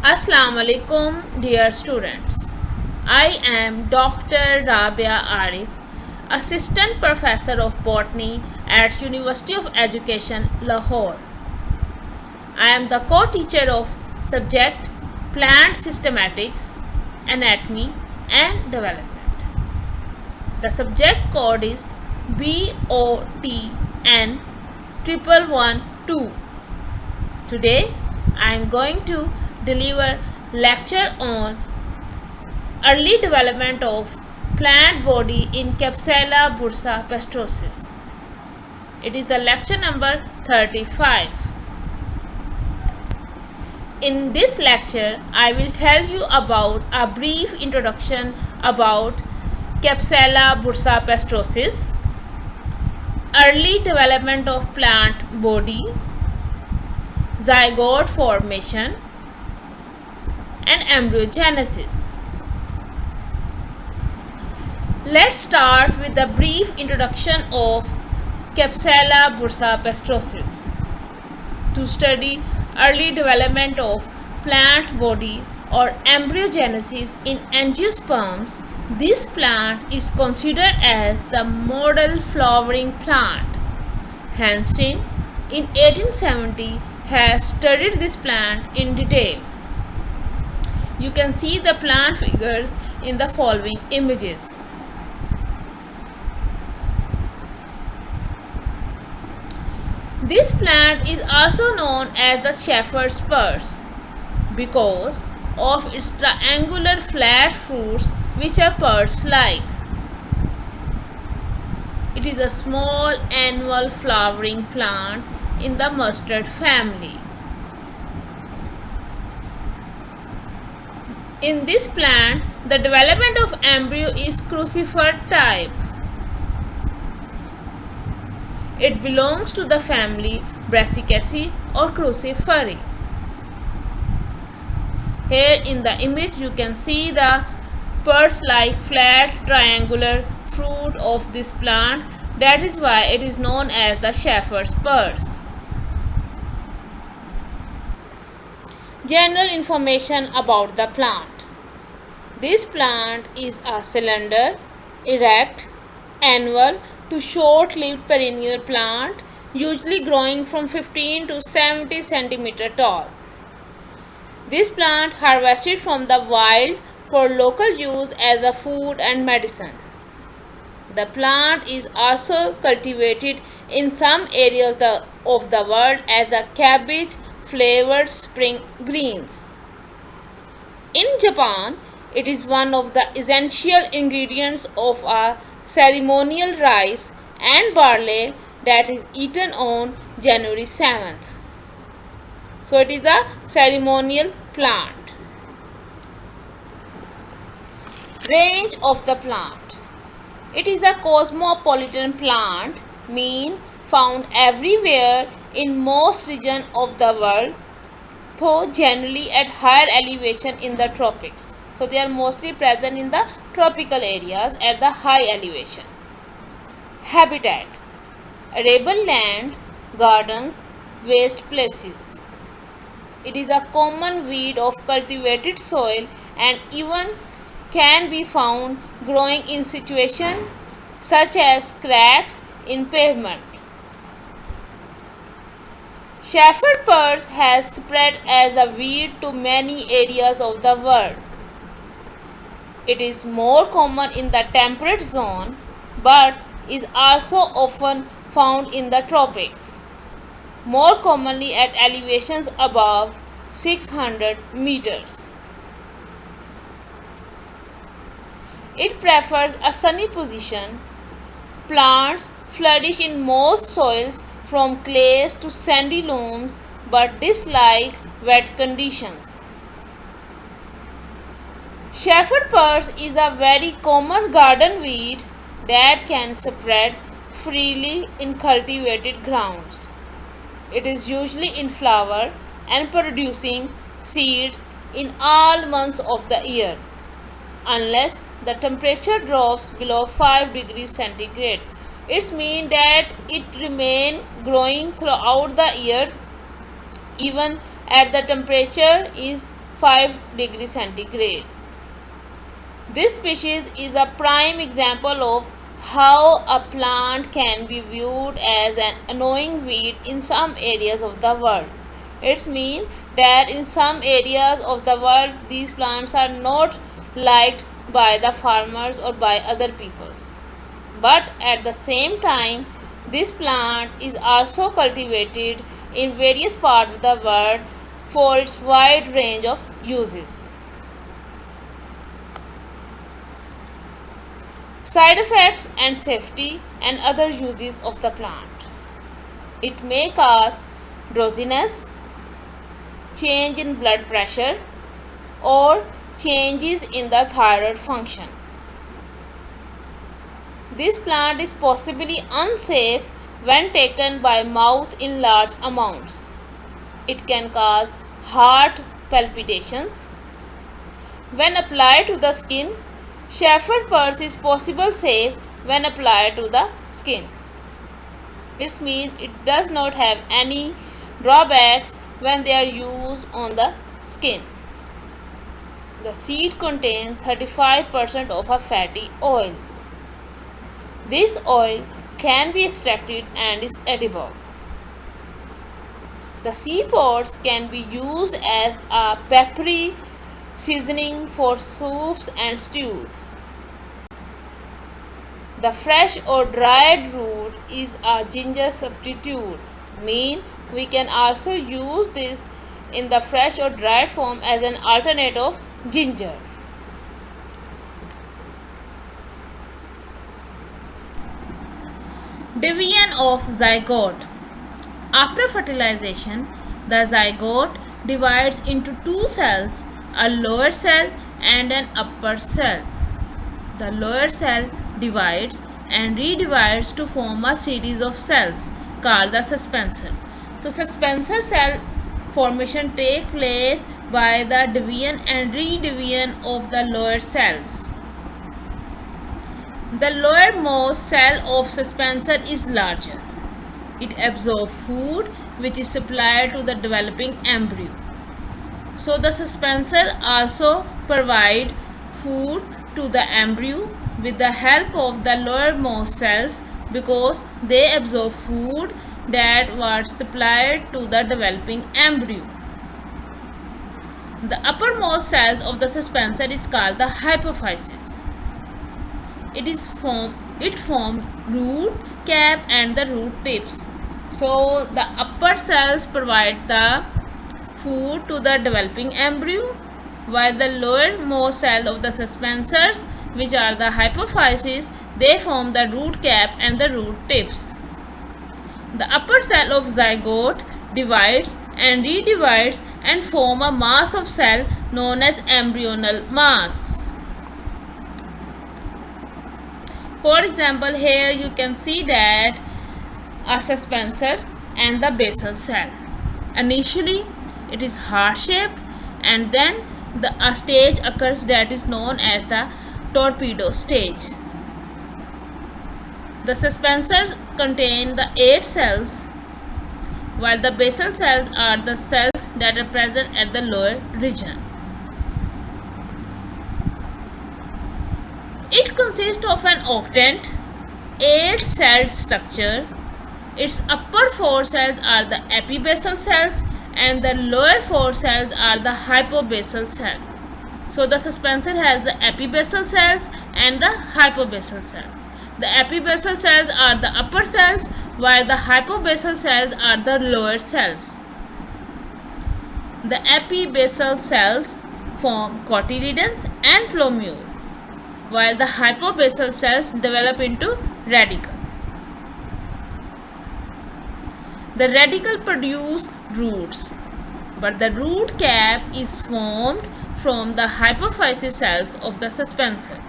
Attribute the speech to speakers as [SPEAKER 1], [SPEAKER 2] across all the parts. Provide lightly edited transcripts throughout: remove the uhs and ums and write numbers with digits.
[SPEAKER 1] Assalamu alaikum, dear students. I am Dr. Rabia Arif, Assistant Professor of Botany at University of Education, Lahore. I am the co-teacher of subject Plant Systematics, Anatomy and Development. The subject code is BOTN 1112. Today I am going to deliver lecture on early development of plant body in Capsella bursa pastrosis. It is the lecture number 35. In this lecture, I will tell you about a brief introduction about Capsella bursa pastrosis, early development of plant body, zygote formation, and embryogenesis. Let's start with a brief introduction of Capsella bursa pastrosis. To study early development of plant body or embryogenesis in angiosperms, this plant is considered as the model flowering plant. Hansteen in 1870 has studied this plant in detail. You can see the plant figures in the following images. This plant is also known as the shepherd's purse because of its triangular flat fruits which are purse-like. It is a small annual flowering plant in the mustard family. In this plant, the development of embryo is crucifer type. It belongs to the family Brassicaceae or Cruciferae. Here in the image you can see the purse-like flat triangular fruit of this plant. That is why it is known as the shepherd's purse. General information about the plant. This plant is a cylinder, erect, annual to short-lived perennial plant, usually growing from 15 to 70 cm tall. This plant harvested from the wild for local use as a food and medicine. The plant is also cultivated in some areas of the world as a cabbage flavored spring greens. In Japan, it is one of the essential ingredients of a ceremonial rice and barley that is eaten on January 7th. So it is a ceremonial plant. Range of the plant. It is a cosmopolitan plant, mean found everywhere in most regions of the world, though generally at higher elevation in the tropics. So they are mostly present in the tropical areas at the high elevation. Habitat. Arable land, gardens, waste places. It is a common weed of cultivated soil and even can be found growing in situations such as cracks in pavement. Shepherd purse has spread as a weed to many areas of the world. It is more common in the temperate zone but is also often found in the tropics, more commonly at elevations above 600 meters. It prefers a sunny position. Plants flourish in most soils from clays to sandy loams but dislike wet conditions. Shepherd purse is a very common garden weed that can spread freely in cultivated grounds. It is usually in flower and producing seeds in all months of the year, unless the temperature drops below 5 degrees centigrade. It means that it remains growing throughout the year even at the temperature is 5 degrees centigrade. This species is a prime example of how a plant can be viewed as an annoying weed in some areas of the world. It means that in some areas of the world these plants are not liked by the farmers or by other peoples. But at the same time, this plant is also cultivated in various parts of the world for its wide range of uses. Side effects and safety and other uses of the plant. It may cause drowsiness, change in blood pressure, or changes in the thyroid function. This plant is possibly unsafe when taken by mouth in large amounts. It can cause heart palpitations. When applied to the skin, Shepherd purse is possible safe when applied to the skin. It means it does not have any drawbacks when they are used on the skin. The seed contains 35% of a fatty oil. This oil can be extracted and is edible. The seed pods can be used as a peppery seasoning for soups and stews. The fresh or dried root is a ginger substitute, mean we can also use this in the fresh or dried form as an alternate of ginger. Division of zygote. After fertilization, the zygote divides into two cells, a lower cell and an upper cell. The lower cell divides and redivides to form a series of cells called the suspensor. So suspensor cell formation takes place by the division and redivision of the lower cells. The lowermost cell of suspensor is larger. It absorbs food which is supplied to the developing embryo. So the suspensor also provide food to the embryo with the help of the lowermost cells because they absorb food that was supplied to the developing embryo. The uppermost cells of the suspensor is called the hypophysis. It forms root cap and the root tips. So the upper cells provide the food to the developing embryo, while the lowermost cell of the suspensors, which are the hypophyses, they form the root cap and the root tips. The upper cell of zygote divides and redivides and form a mass of cell known as embryonal mass. For example, here you can see that a suspensor and the basal cell. Initially, it is heart-shaped and then a stage occurs that is known as the torpedo stage. The suspensors contain the 8 cells, while the basal cells are the cells that are present at the lower region. It consists of an octant, 8-celled structure. Its upper 4 cells are the epibasal cells and the lower 4 cells are the hypobasal cells. So the suspensor has the epibasal cells and the hypobasal cells. The epibasal cells are the upper cells while the hypobasal cells are the lower cells. The epibasal cells form cotyledons and plumule, while the hypobasal cells develop into radicle. The radicle produce roots, but the root cap is formed from the hypophysis cells of the suspensor.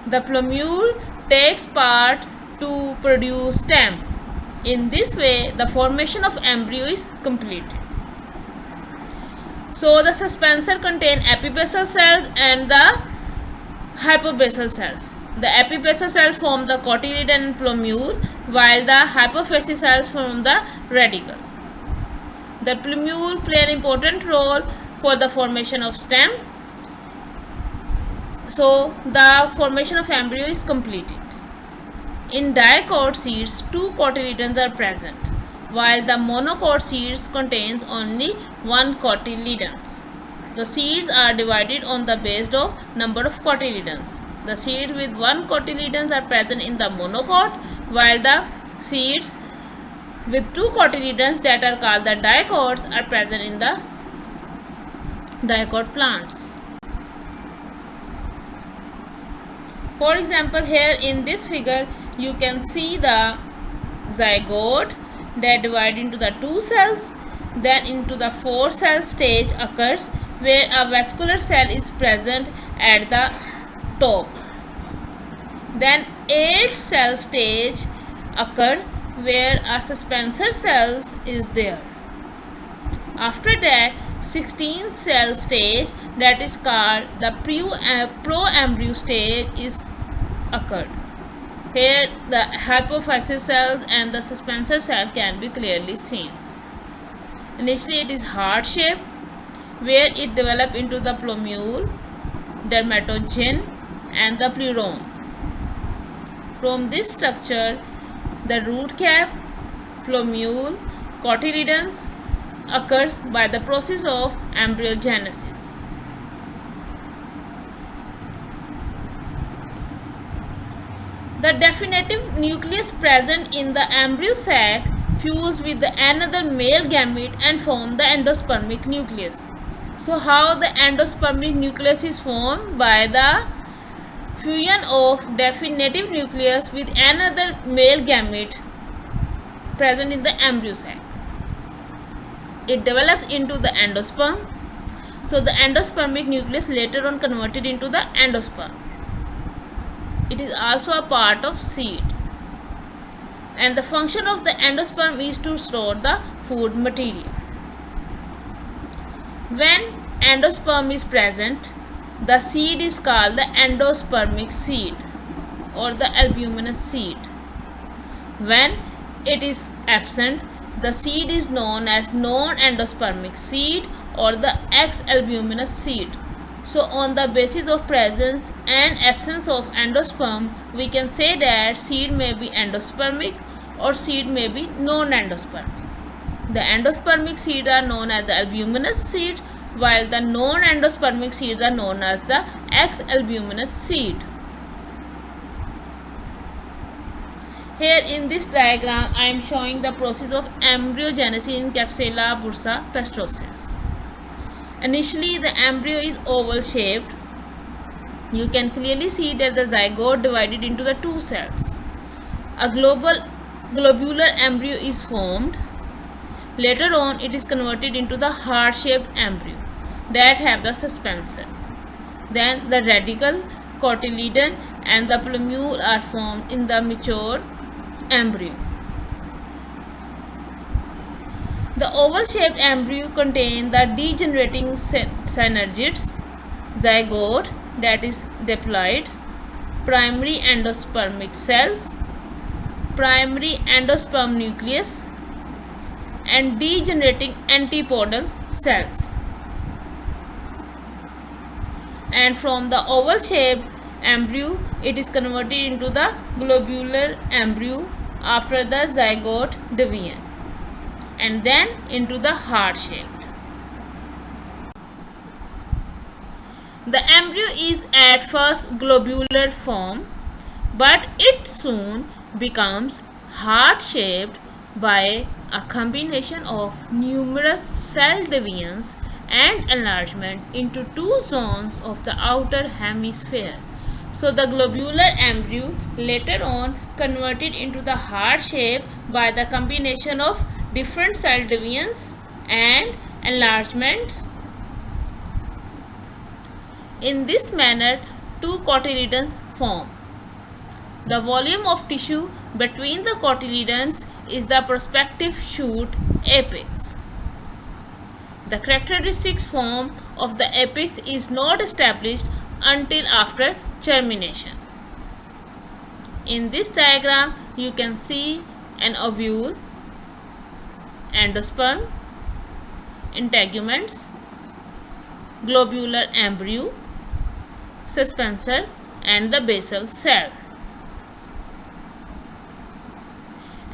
[SPEAKER 1] The plumule takes part to produce stem. In this way, the formation of embryo is completed. So the suspensor contains epibasal cells and the hypobasal cells. The epibasal cells form the cotyledon and plumule, while the hypophysis cells form the radicle. The plumule play an important role for the formation of stem. So the formation of embryo is completed. In dicot seeds, two cotyledons are present, while the monocot seeds contains only one cotyledons. The seeds are divided on the basis of number of cotyledons. The seeds with one cotyledons are present in the monocot, while the seeds with two cotyledons, that are called the dicots, are present in the dicot plants. For example, here in this figure you can see the zygote that divide into the two cells, then into the 4-cell stage occurs where a vascular cell is present at the top. Then 8-cell stage occur where a suspensor cell is there. After that 16-cell stage, that is called the proembryo stage, is occurred. Here the hypophysis cells and the suspensor cell can be clearly seen. Initially it is heart shaped, where it develop into the plumule, dermatogen and the pleurome. From this structure, the root cap, plumule, cotyledons occurs by the process of embryogenesis. The definitive nucleus present in the embryo sac fuse with another male gamete and form the endospermic nucleus. So how the endospermic nucleus is formed? By the fusion of definitive nucleus with another male gamete present in the embryo sac. It develops into the endosperm. So the endospermic nucleus later on converted into the endosperm. It is also a part of seed. And the function of the endosperm is to store the food material. When endosperm is present, the seed is called the endospermic seed or the albuminous seed. When it is absent, the seed is known as non-endospermic seed or the X-albuminous seed. So on the basis of presence and absence of endosperm, we can say that seed may be endospermic or seed may be non-endospermic. The endospermic seed are known as the albuminous seed, while the non-endospermic seeds are known as the X-albuminous seed. Here in this diagram, I am showing the process of embryogenesis in Capsella bursa pastorius. Initially, the embryo is oval shaped. You can clearly see that the zygote divided into the two cells. A globular embryo is formed. Later on, it is converted into the heart-shaped embryo that have the suspensor. Then the radicle, cotyledon and the plumule are formed in the mature embryo. The oval-shaped embryo contains the degenerating synergids, zygote that is diploid, primary endospermic cells, primary endosperm nucleus and degenerating antipodal cells. And from the oval-shaped embryo, it is converted into the globular embryo after the zygote division, and then into the heart-shaped. The embryo is at first globular form, but it soon becomes heart-shaped by a combination of numerous cell divisions and enlargement into two zones of the outer hemisphere. So the globular embryo later on converted into the heart shape by the combination of different cell divisions and enlargements. In this manner, two cotyledons form. The volume of tissue between the cotyledons is the prospective shoot apex. The characteristic form of the apex is not established until after germination. In this diagram, you can see an ovule, endosperm, integuments, globular embryo, suspensor, and the basal cell.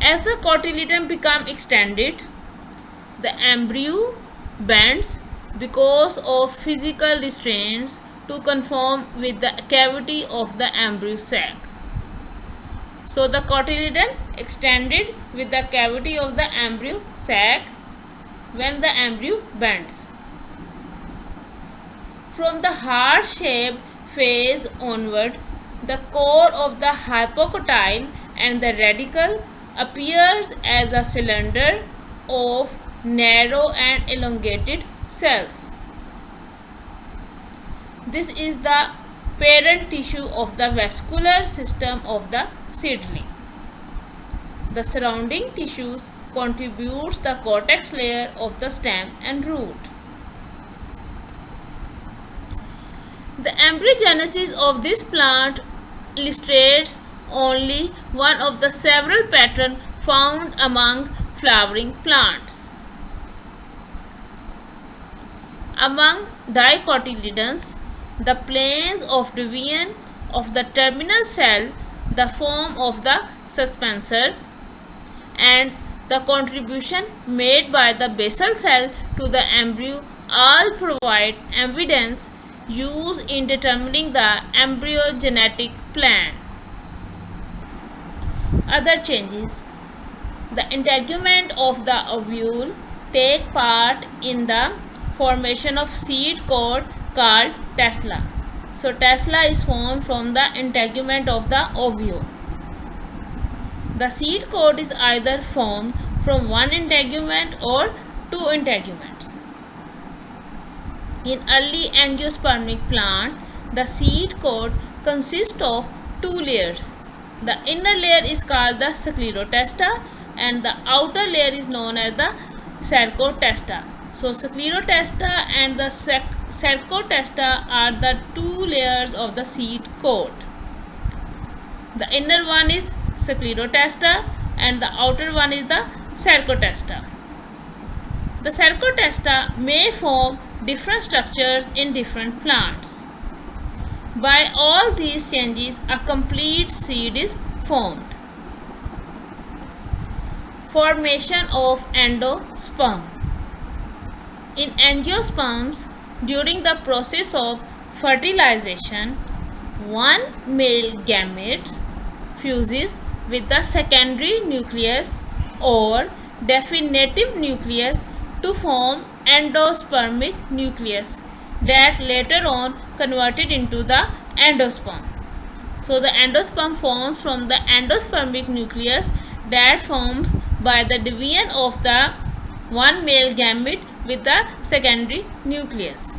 [SPEAKER 1] As the cotyledon becomes extended, the embryo bends because of physical restraints to conform with the cavity of the embryo sac. So the cotyledon extended with the cavity of the embryo sac when the embryo bends. From the heart-shaped phase onward, the core of the hypocotyle and the radicle appears as a cylinder of narrow and elongated cells. This is the parent tissue of the vascular system of the seedling. The surrounding tissues contributes the cortex layer of the stem and root. The embryogenesis of this plant illustrates only one of the several patterns found among flowering plants. Among dicotyledons, the planes of division of the terminal cell, the form of the suspensor, and the contribution made by the basal cell to the embryo all provide evidence used in determining the embryogenetic plan. Other changes. The integument of the ovule take part in the formation of seed coat called testula. So testula is formed from the integument of the ovule. The seed coat is either formed from one integument or two integuments. In early angiospermic plant, the seed coat consists of two layers. The inner layer is called the sclerotesta and the outer layer is known as the sarcotesta. So sclerotesta and the sarcotesta are the two layers of the seed coat. The inner one is sclerotesta and the outer one is the sarcotesta. The sarcotesta may form different structures in different plants. By all these changes, a complete seed is formed. Formation of endosperm. In angiosperms, during the process of fertilization, one male gamete fuses with the secondary nucleus or definitive nucleus to form endospermic nucleus that later on converted into the endosperm. So the endosperm forms from the endospermic nucleus that forms by the division of the one male gamete with the secondary nucleus.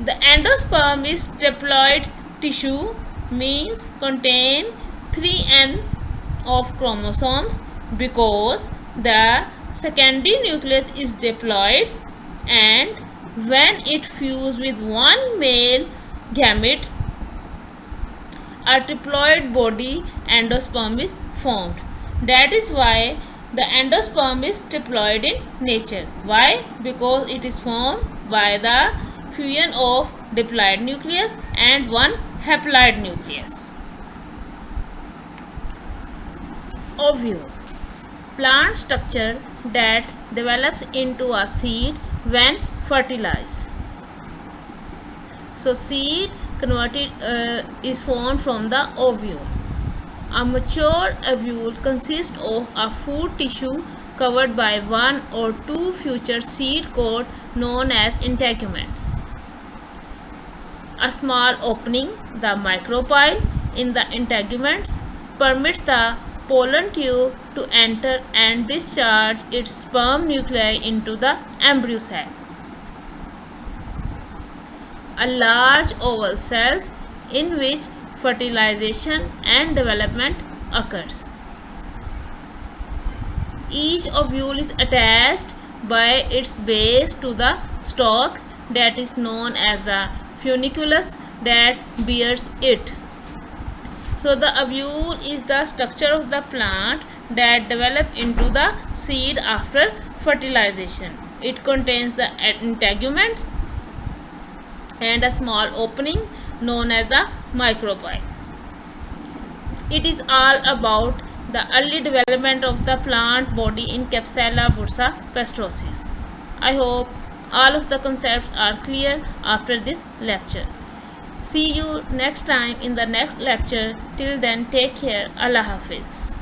[SPEAKER 1] The endosperm is diploid tissue, means contain 3n of chromosomes because the secondary nucleus is diploid, and when it fuses with one male gamete, a triploid body endosperm is formed. That is why the endosperm is triploid in nature. Why? Because it is formed by the fusion of diploid nucleus and one haploid nucleus. Ovule, plant structure that develops into a seed when fertilized. So seed converted is formed from the ovule. A mature ovule consists of a food tissue covered by one or two future seed coat known as integuments. A small opening, the micropyle, in the integuments permits the pollen tube to enter and discharge its sperm nuclei into the embryo sac. A large oval cells in which fertilization and development occurs. Each ovule is attached by its base to the stalk that is known as the funiculus that bears it. So the ovule is the structure of the plant that develops into the seed after fertilization. It contains the integuments and a small opening known as the micropyle. It is all about the early development of the plant body in Capsella bursa pastoricis. I hope all of the concepts are clear after this lecture. See you next time in the next lecture. Till then, take care. Allah Hafiz.